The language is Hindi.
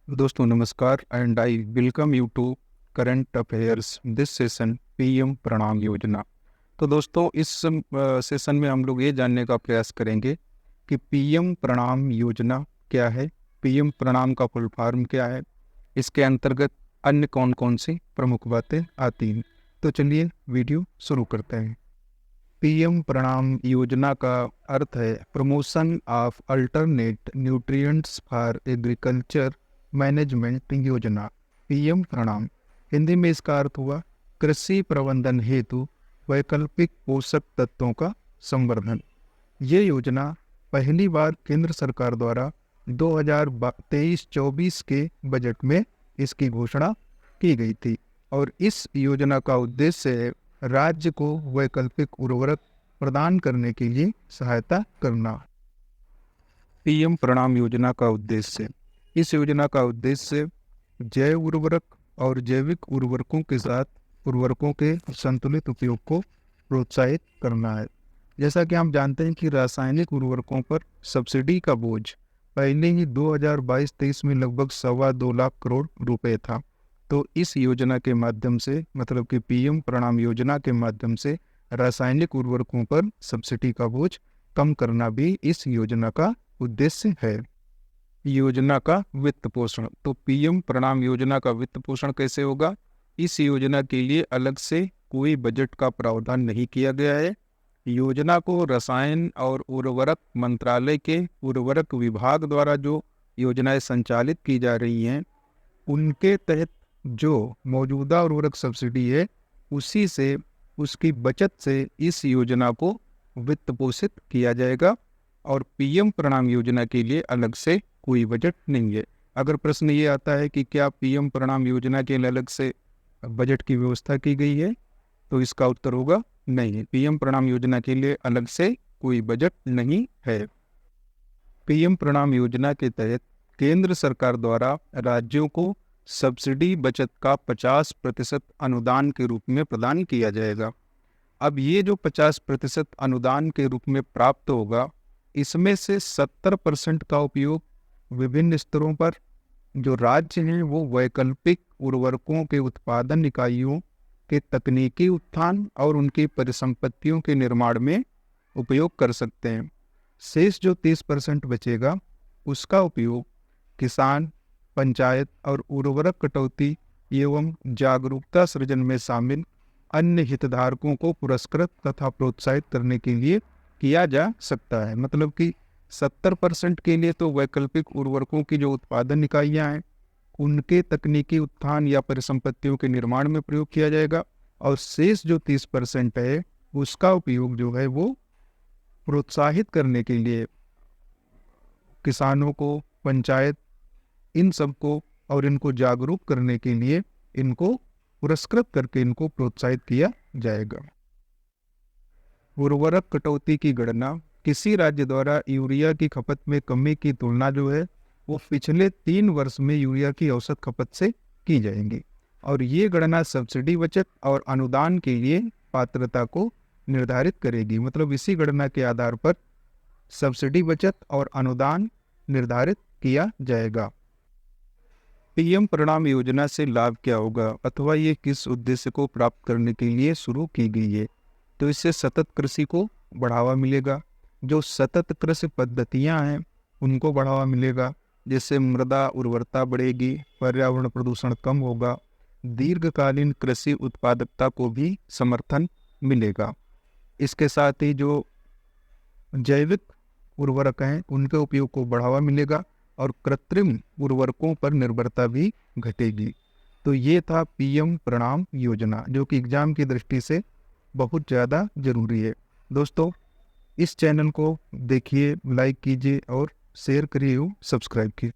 दोस्तों नमस्कार and I welcome you to current affairs this session PM Pranam Yojana. तो दोस्तों इस सेशन में हम लोग ये जानने का प्रयास करेंगे कि पीएम प्रणाम योजना क्या है, पीएम प्रणाम का फुल फॉर्म क्या है, इसके अंतर्गत अन्य कौन कौन सी प्रमुख बातें आती हैं। तो चलिए वीडियो शुरू करते हैं। पीएम प्रणाम योजना का अर्थ है promotion of alternate nutrients for agriculture management योजना। पीएम प्रणाम हिंदी में इसका अर्थ हुआ कृषि प्रबंधन हेतु वैकल्पिक पोषक तत्वों का संवर्धन। ये योजना पहली बार केंद्र सरकार द्वारा 2023-24 के बजट में इसकी घोषणा की गई थी और इस योजना का उद्देश्य है राज्य को वैकल्पिक उर्वरक प्रदान करने के लिए सहायता करना। पीएम प्रणाम योजना का उद्देश्य, इस योजना का उद्देश्य जैव उर्वरक और जैविक उर्वरकों के साथ उर्वरकों के संतुलित उपयोग को प्रोत्साहित करना है। जैसा कि हम जानते हैं कि रासायनिक उर्वरकों पर सब्सिडी का बोझ पहले ही 2022-23 में लगभग 2.25 लाख करोड़ रुपए था। तो इस योजना के माध्यम से, मतलब कि पीएम प्रणाम योजना के माध्यम से रासायनिक उर्वरकों पर सब्सिडी का बोझ कम करना भी इस योजना का उद्देश्य है। योजना का वित्त पोषण, तो पीएम प्रणाम योजना का वित्त पोषण कैसे होगा? इस योजना के लिए अलग से कोई बजट का प्रावधान नहीं किया गया है। योजना को रसायन और उर्वरक मंत्रालय के उर्वरक विभाग द्वारा जो योजनाएं संचालित की जा रही हैं उनके तहत जो मौजूदा उर्वरक सब्सिडी है उसी से, उसकी बचत से इस योजना को वित्त पोषित किया जाएगा और पीएम प्रणाम योजना के लिए अलग से कोई बजट नहीं है। अगर प्रश्न ये आता है कि क्या पीएम प्रणाम योजना के लिए अलग से बजट की व्यवस्था की गई है, तो इसका उत्तर होगा नहीं। पीएम प्रणाम योजना के लिए अलग से कोई बजट नहीं है। पीएम प्रणाम योजना के तहत केंद्र सरकार द्वारा राज्यों को सब्सिडी बचत का 50% अनुदान के रूप में प्रदान किया जाएगा। अब ये जो 50% अनुदान के रूप में प्राप्त होगा, इसमें से 70% का उपयोग विभिन्न स्तरों पर जो राज्य हैं वो वैकल्पिक उर्वरकों के उत्पादन इकाइयों के तकनीकी उत्थान और उनकी परिसंपत्तियों के निर्माण में उपयोग कर सकते हैं। शेष जो 30% बचेगा उसका उपयोग किसान, पंचायत और उर्वरक कटौती एवं जागरूकता सृजन में शामिल अन्य हितधारकों को पुरस्कृत तथा प्रोत्साहित करने के लिए किया जा सकता है। मतलब कि 70% के लिए तो वैकल्पिक उर्वरकों की जो उत्पादन इकाइयां हैं उनके तकनीकी उत्थान या परिसंपत्तियों के निर्माण में प्रयोग किया जाएगा और शेष जो 30% है उसका उपयोग जो है वो प्रोत्साहित करने के लिए किसानों को, पंचायत, इन सबको और इनको जागरूक करने के लिए इनको पुरस्कृत करके इनको प्रोत्साहित किया जाएगा। उर्वरक कटौती की गणना, किसी राज्य द्वारा यूरिया की खपत में कमी की तुलना जो है वो पिछले 3 वर्ष में यूरिया की औसत खपत से की जाएगी और ये गणना सब्सिडी बचत और अनुदान के लिए पात्रता को निर्धारित करेगी। मतलब इसी गणना के आधार पर सब्सिडी बचत और अनुदान निर्धारित किया जाएगा। पीएम प्रणाम योजना से लाभ क्या होगा अथवा ये किस उद्देश्य को प्राप्त करने के लिए शुरू की गई है? तो इससे सतत कृषि को बढ़ावा मिलेगा। जो सतत कृषि पद्धतियां हैं उनको बढ़ावा मिलेगा, जिससे मृदा उर्वरता बढ़ेगी, पर्यावरण प्रदूषण कम होगा, दीर्घकालीन कृषि उत्पादकता को भी समर्थन मिलेगा। इसके साथ ही जो जैविक उर्वरक हैं उनके उपयोग को बढ़ावा मिलेगा और कृत्रिम उर्वरकों पर निर्भरता भी घटेगी। तो ये था पीएम प्रणाम योजना, जो कि एग्जाम की दृष्टि से बहुत ज़्यादा जरूरी है। दोस्तों इस चैनल को देखिए, लाइक कीजिए और शेयर करिए, सब्सक्राइब कीजिए।